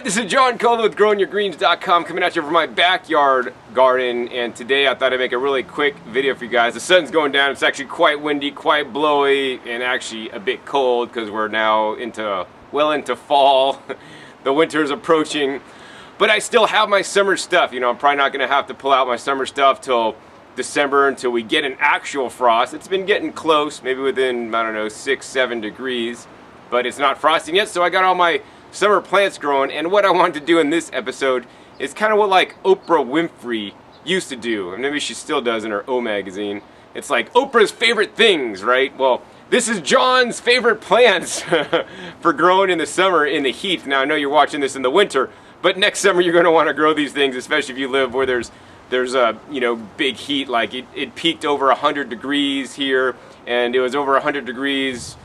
Alright, this is John Cullen with GrowingYourGreens.com coming at you from my backyard garden, and today I thought I'd make a really quick video for you guys. The sun's going down, it's actually quite windy, quite blowy, and actually a bit cold because we're now well into fall. The winter is approaching, but I still have my summer stuff. You know, I'm probably not going to have to pull out my summer stuff till December until we get an actual frost. It's been getting close, maybe within, I don't know, 6-7 degrees, but it's not frosting yet, so I got all my summer plants growing. And what I wanted to do in this episode is kind of what like Oprah Winfrey used to do, and maybe she still does in her O magazine. It's like Oprah's favorite things, right? Well, this is John's favorite plants for growing in the summer in the heat. Now I know you're watching this in the winter, but next summer you're going to want to grow these things, especially if you live where there's a big heat. Like it peaked over 100 degrees here, and it was over 100 degrees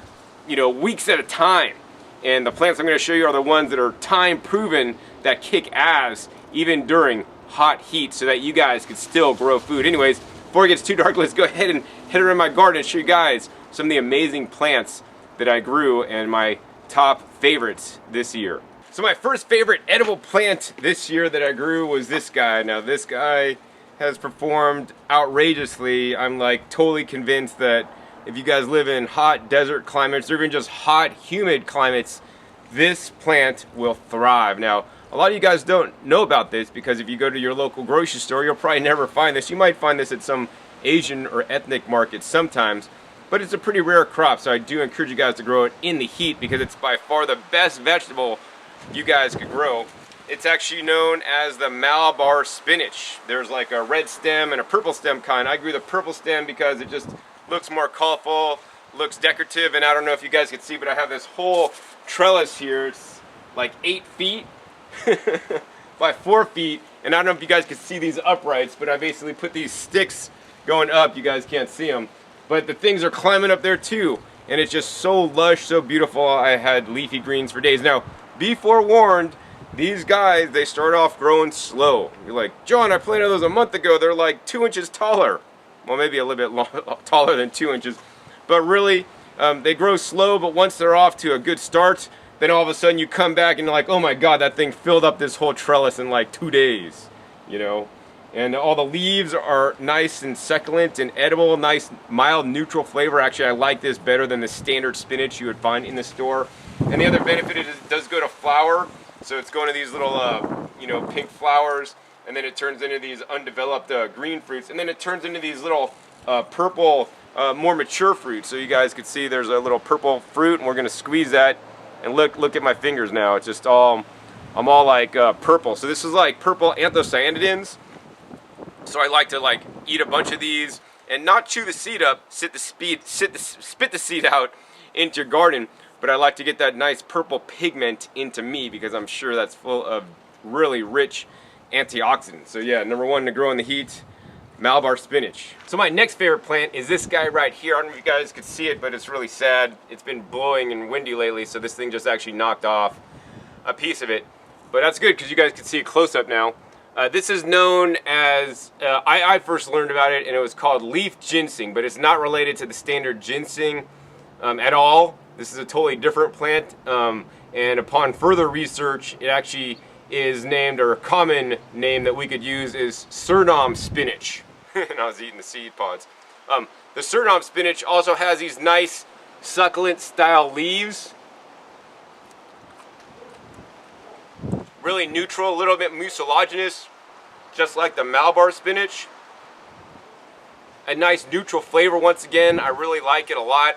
weeks at a time. And the plants I'm going to show you are the ones that are time proven, that kick ass even during hot heat, so that you guys can still grow food. Anyways, before it gets too dark, let's go ahead and head around my garden and show you guys some of the amazing plants that I grew and my top favorites this year. So my first favorite edible plant this year that I grew was this guy. Now this guy has performed outrageously. I'm like totally convinced that if you guys live in hot desert climates or even just hot humid climates, this plant will thrive. Now a lot of you guys don't know about this because if you go to your local grocery store, you'll probably never find this. You might find this at some Asian or ethnic markets sometimes, but it's a pretty rare crop, so I do encourage you guys to grow it in the heat because it's by far the best vegetable you guys could grow. It's actually known as the Malabar Spinach. There's like a red stem and a purple stem kind. I grew the purple stem because it just looks more colorful, looks decorative, and I don't know if you guys can see, but I have this whole trellis here. It's like 8 feet by 4 feet, and I don't know if you guys can see these uprights, but I basically put these sticks going up. You guys can't see them, but the things are climbing up there too, and it's just so lush, so beautiful. I had leafy greens for days. Now, be forewarned, these guys, they start off growing slow. You're like, John, I planted those a month ago. They're like 2 inches taller. Well, maybe a little bit taller than 2 inches. But really, they grow slow, but once they're off to a good start, then all of a sudden you come back and you're like, oh my God, that thing filled up this whole trellis in like 2 days, And all the leaves are nice and succulent and edible, nice, mild, neutral flavor. Actually, I like this better than the standard spinach you would find in the store. And the other benefit is it does go to flower. So it's going to these little, pink flowers, and then it turns into these undeveloped green fruits, and then it turns into these little purple, more mature fruits. So you guys can see there's a little purple fruit, and we're going to squeeze that, and look at my fingers now. It's just I'm all like purple. So this is like purple anthocyanidins. So I like to like eat a bunch of these and not chew the seed up, spit the seed out into your garden. But I like to get that nice purple pigment into me because I'm sure that's full of really rich antioxidants. So yeah, number one to grow in the heat, Malabar spinach. So my next favorite plant is this guy right here. I don't know if you guys could see it, but it's really sad. It's been blowing and windy lately, so this thing just actually knocked off a piece of it. But that's good because you guys can see it close up now. This is known as, I first learned about it and it was called leaf ginseng, but it's not related to the standard ginseng at all. This is a totally different plant, and upon further research, it actually is named, or a common name that we could use is Tom Spinach. And I was eating the seed pods. The Tom Spinach also has these nice succulent style leaves. Really neutral, a little bit mucilaginous, just like the Malabar Spinach. A nice neutral flavor once again. I really like it a lot.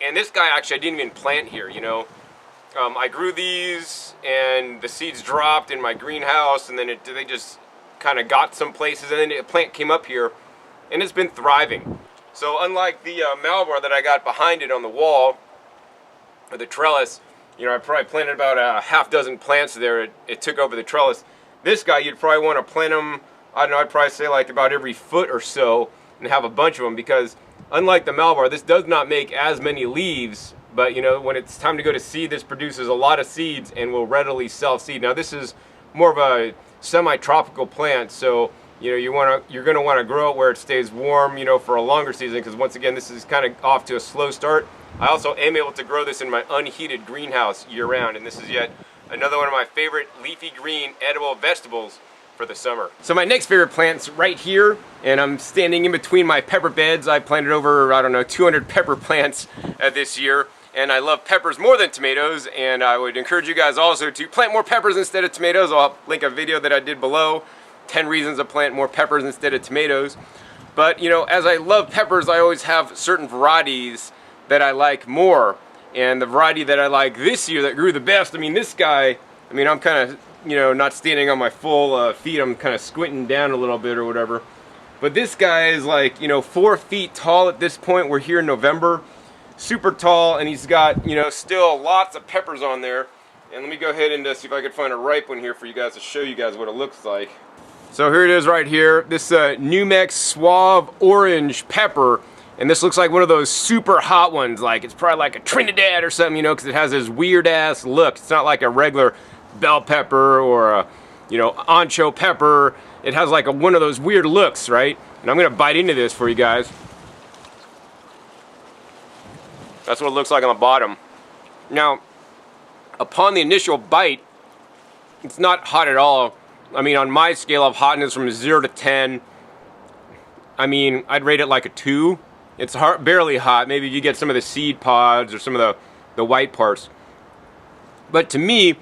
And this guy, actually, I didn't even plant here, I grew these, and the seeds dropped in my greenhouse, and then they just kind of got some places, and then the plant came up here, and it's been thriving. So unlike the Malabar that I got behind it on the wall, or the trellis, I probably planted about a half dozen plants there. It took over the trellis. This guy, you'd probably want to plant them, I don't know, I'd probably say like about every foot or so, and have a bunch of them, because unlike the Malabar, this does not make as many leaves, but when it's time to go to seed, this produces a lot of seeds and will readily self-seed. Now this is more of a semi-tropical plant, so you're going to want to grow it where it stays warm, for a longer season, because once again, this is kind of off to a slow start. I also am able to grow this in my unheated greenhouse year-round, and this is yet Another one of my favorite leafy green edible vegetables for the summer. So my next favorite plant's right here, and I'm standing in between my pepper beds. I planted over, I don't know, 200 pepper plants this year, and I love peppers more than tomatoes, and I would encourage you guys also to plant more peppers instead of tomatoes. I'll link a video that I did below, 10 reasons to plant more peppers instead of tomatoes. But, you know, as I love peppers, I always have certain varieties that I like more. And the variety that I like this year that grew the best, I mean, this guy, I mean, I'm kind of, you know, not standing on my full feet. I'm kind of squinting down a little bit or whatever. But this guy is like, you know, 4 feet tall at this point. We're here in November. Super tall, and he's got, you know, still lots of peppers on there. And let me go ahead and see if I can find a ripe one here for you guys to show you guys what it looks like. So here it is right here. This New Mex Suave Orange Pepper. And this looks like one of those super hot ones, like it's probably like a Trinidad or something, you know, because it has this weird ass look. It's not like a regular bell pepper or a, you know, ancho pepper. It has like one of those weird looks, right? And I'm gonna bite into this for you guys. That's what it looks like on the bottom. Now, upon the initial bite, it's not hot at all. I mean, on my scale of hotness from 0 to 10, I mean, I'd rate it like a 2. It's barely hot. Maybe you get some of the seed pods or some of the white parts. But to me,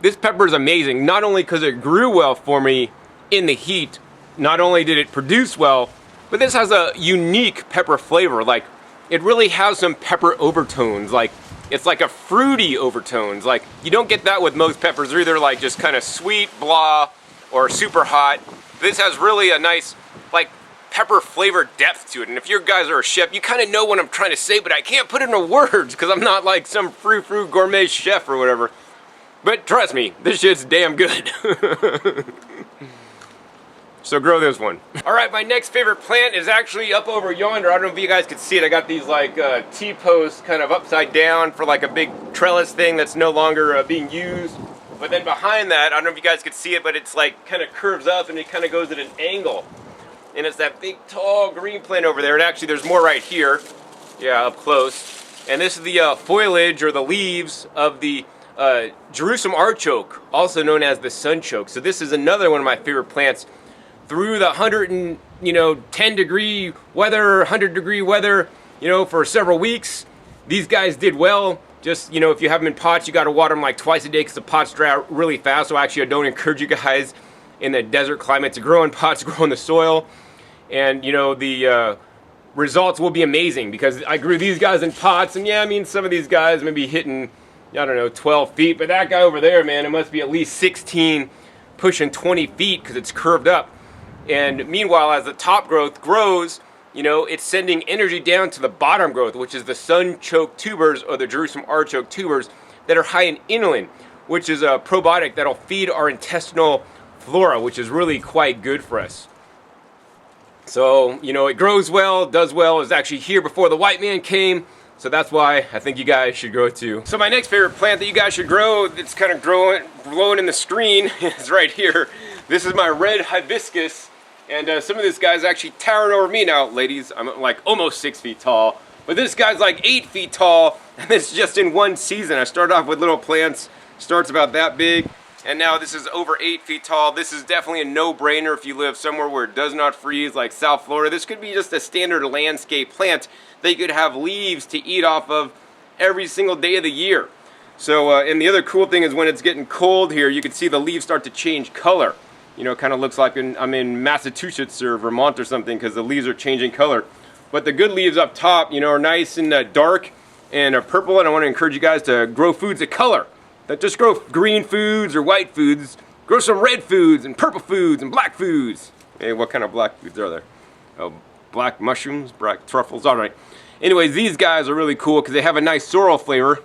this pepper is amazing. Not only because it grew well for me in the heat, not only did it produce well, but this has a unique pepper flavor. Like, it really has some pepper overtones. Like, it's like a fruity overtones. Like, you don't get that with most peppers. They're either like just kind of sweet, blah, or super hot. This has really a nice, like, pepper flavor depth to it. And if you guys are a chef, you kind of know what I'm trying to say, but I can't put it into words because I'm not like some frou-frou gourmet chef or whatever. But trust me, this shit's damn good. So grow this one. Alright, my next favorite plant is actually up over yonder. I don't know if you guys can see it. I got these like T-posts kind of upside down for like a big trellis thing that's no longer being used. But then behind that, I don't know if you guys could see it, but it's like kind of curves up and it kind of goes at an angle. And it's that big tall green plant over there. And actually there's more right here. Yeah, up close. And this is the foliage or the leaves of the Jerusalem artichoke, also known as the sunchoke. So this is another one of my favorite plants. Through the 10 degree weather, 100 degree weather, you know, for several weeks, these guys did well. Just, you know, if you have them in pots, you got to water them like twice a day because the pots dry out really fast. So actually I don't encourage you guys in the desert climate to grow in pots, grow in the soil. And, you know, the results will be amazing because I grew these guys in pots. And yeah, I mean, some of these guys may be hitting, I don't know, 12 feet. But that guy over there, man, it must be at least 16, pushing 20 feet because it's curved up. And meanwhile, as the top growth grows, you know, it's sending energy down to the bottom growth, which is the sunchoke tubers or the Jerusalem artichoke tubers that are high in inulin, which is a probiotic that'll feed our intestinal flora, which is really quite good for us. So, you know, it grows well, does well. It was actually here before the white man came. So that's why I think you guys should grow it too. So my next favorite plant that you guys should grow, it's kind of glowing in the screen, is right here. This is my red hibiscus. And some of this guy's actually towering over me now, ladies. I'm like almost 6 feet tall. But this guy's like 8 feet tall. And it's just in one season. I started off with little plants. Starts about that big. And now this is over 8 feet tall. This is definitely a no-brainer if you live somewhere where it does not freeze, like South Florida. This could be just a standard landscape plant that you could have leaves to eat off of every single day of the year. So, and the other cool thing is when it's getting cold here, you can see the leaves start to change color. You know, it kind of looks like I'm in Massachusetts or Vermont or something because the leaves are changing color. But the good leaves up top, you know, are nice and dark and purple. And I want to encourage you guys to grow foods of color. Don't just grow green foods or white foods. Grow some red foods and purple foods and black foods. Hey, what kind of black foods are there? Oh, black mushrooms, black truffles. All right. Anyways, these guys are really cool because they have a nice sorrel flavor.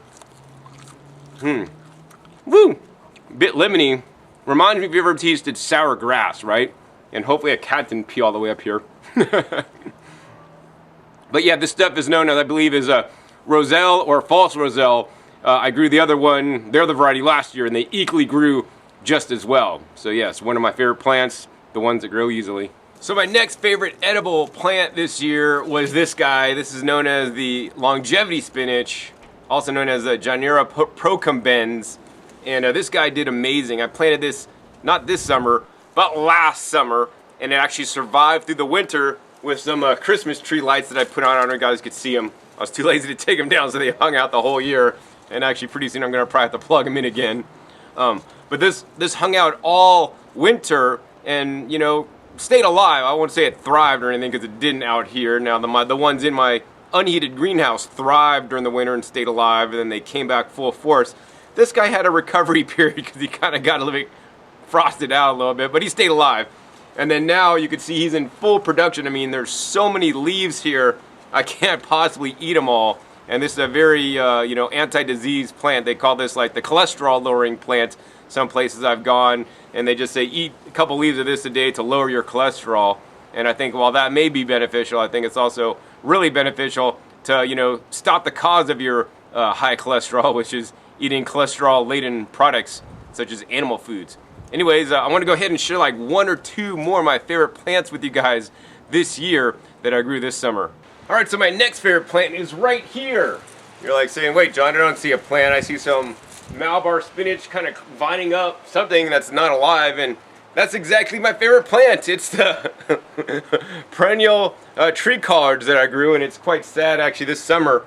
Woo! Bit lemony. Reminds me if you ever tasted sour grass, right? And hopefully a cat didn't pee all the way up here. But yeah, this stuff is known as, I believe, is a Roselle or false Roselle. I grew the other one, their other variety last year, and they equally grew just as well. So yes, one of my favorite plants, the ones that grow easily. So my next favorite edible plant this year was this guy. This is known as the longevity spinach, also known as the Janera procumbens. And this guy did amazing. I planted this, not this summer, but last summer, and it actually survived through the winter with some Christmas tree lights that I put on. I don't know if you guys could see them. I was too lazy to take them down, so they hung out the whole year. And actually pretty soon I'm gonna probably have to plug them in again. But this hung out all winter and, you know, stayed alive. I won't say it thrived or anything because it didn't out here. Now the ones in my unheated greenhouse thrived during the winter and stayed alive, and then they came back full force. This guy had a recovery period because he kind of got a little bit frosted out a little bit, but he stayed alive. And then now you can see he's in full production. I mean, there's so many leaves here, I can't possibly eat them all. And this is a very, you know, anti-disease plant. They call this like the cholesterol-lowering plant. Some places I've gone, and they just say eat a couple leaves of this a day to lower your cholesterol. And I think while that may be beneficial, I think it's also really beneficial to, you know, stop the cause of your high cholesterol, which is eating cholesterol-laden products such as animal foods. Anyways, I want to go ahead and share like one or two more of my favorite plants with you guys this year that I grew this summer. All right, so my next favorite plant is right here. You're like saying, wait, John, I don't see a plant. I see some Malabar spinach kind of vining up something that's not alive, and that's exactly my favorite plant. It's the perennial tree collards that I grew, and it's quite sad actually this summer.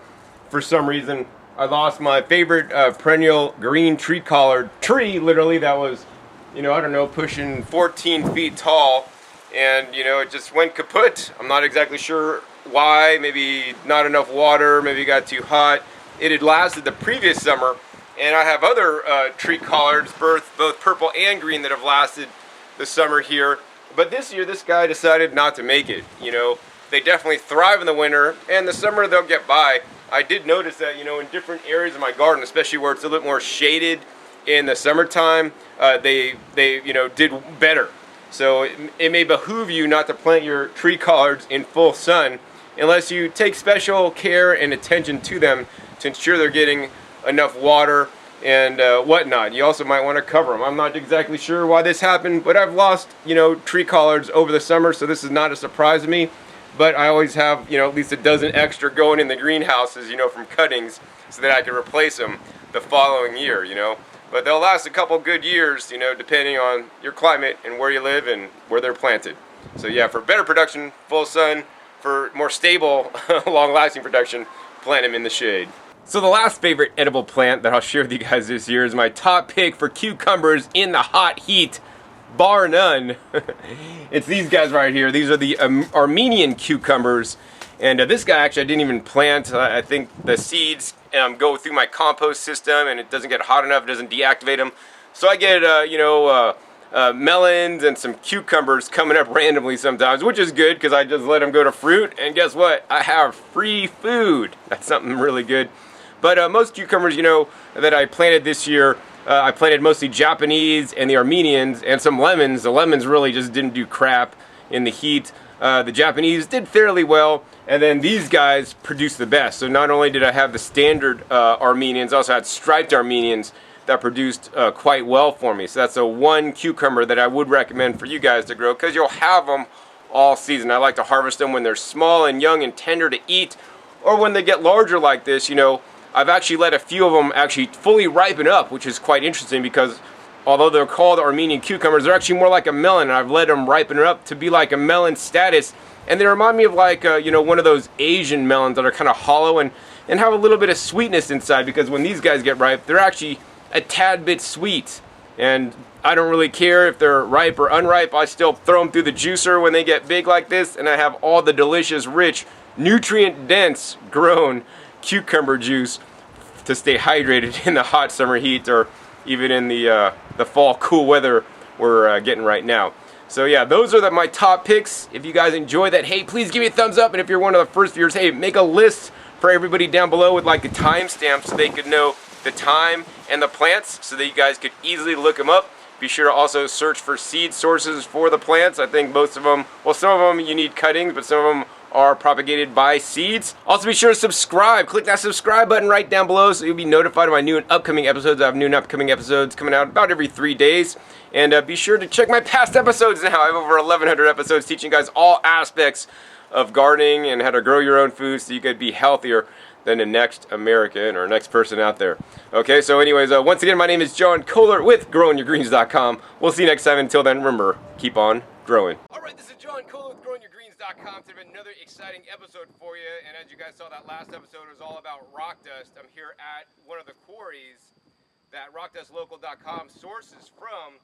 For some reason, I lost my favorite perennial green tree collard tree, literally, that was, you know, I don't know, pushing 14 feet tall, and, you know, it just went kaput. I'm not exactly sure why. Maybe not enough water, maybe it got too hot. It had lasted the previous summer, and I have other tree collards, both purple and green, that have lasted the summer here. But this year, this guy decided not to make it. You know, they definitely thrive in the winter, and the summer they'll get by. I did notice that, you know, in different areas of my garden, especially where it's a little bit more shaded in the summertime, they you know, did better. So it may behoove you not to plant your tree collards in full sun unless you take special care and attention to them to ensure they're getting enough water and whatnot. You also might want to cover them. I'm not exactly sure why this happened, but I've lost, you know, tree collards over the summer, so this is not a surprise to me. But I always have, you know, at least a dozen extra going in the greenhouses, you know, from cuttings, so that I can replace them the following year, you know. But they'll last a couple good years, you know, depending on your climate and where you live and where they're planted. So yeah, for better production, full sun. For more stable, long-lasting production, plant them in the shade. So the last favorite edible plant that I'll share with you guys this year is my top pick for cucumbers in the hot heat, bar none. It's these guys right here. These are the Armenian cucumbers. And this guy, actually, I didn't even plant. I think the seeds go through my compost system, and it doesn't get hot enough, it doesn't deactivate them. So I get, you know, melons and some cucumbers coming up randomly sometimes, which is good because I just let them go to fruit, and guess what? I have free food. That's something really good. But most cucumbers, you know, that I planted this year, I planted mostly Japanese and the Armenians and some lemons. The lemons really just didn't do crap in the heat. The Japanese did fairly well, and then these guys produced the best. So not only did I have the standard Armenians, I also had striped Armenians that produced quite well for me. So that's a one cucumber that I would recommend for you guys to grow because you'll have them all season. I like to harvest them when they're small and young and tender to eat, or when they get larger like this. You know, I've actually let a few of them actually fully ripen up, which is quite interesting because although they're called Armenian cucumbers, they're actually more like a melon, and I've let them ripen up to be like a melon status, and they remind me of like, you know, one of those Asian melons that are kind of hollow and have a little bit of sweetness inside, because when these guys get ripe, they're actually a tad bit sweet. And I don't really care if they're ripe or unripe. I still throw them through the juicer when they get big like this, and I have all the delicious, rich, nutrient-dense grown cucumber juice to stay hydrated in the hot summer heat, or even in the fall cool weather we're getting right now. So yeah, those are my top picks. If you guys enjoy that, hey, please give me a thumbs up. And if you're one of the first viewers, hey, make a list for everybody down below with like a timestamp so they could know the time and the plants, so that you guys could easily look them up. Be sure to also search for seed sources for the plants. I think most of them, well, some of them you need cuttings, but some of them are propagated by seeds. Also be sure to subscribe. Click that subscribe button right down below so you'll be notified of my new and upcoming episodes. I have new and upcoming episodes coming out about every 3 days. And be sure to check my past episodes now. I have over 1,100 episodes teaching you guys all aspects of gardening and how to grow your own food so you could be healthier than the next American or next person out there. Okay, so anyways, once again, my name is John Collard with GrowingYourGreens.com. We'll see you next time. Until then, remember, keep on growing. Alright, this is John Collard with GrowingYourGreens.com. Today, another exciting episode for you. And as you guys saw, that last episode was all about rock dust. I'm here at one of the quarries that rockdustlocal.com sources from.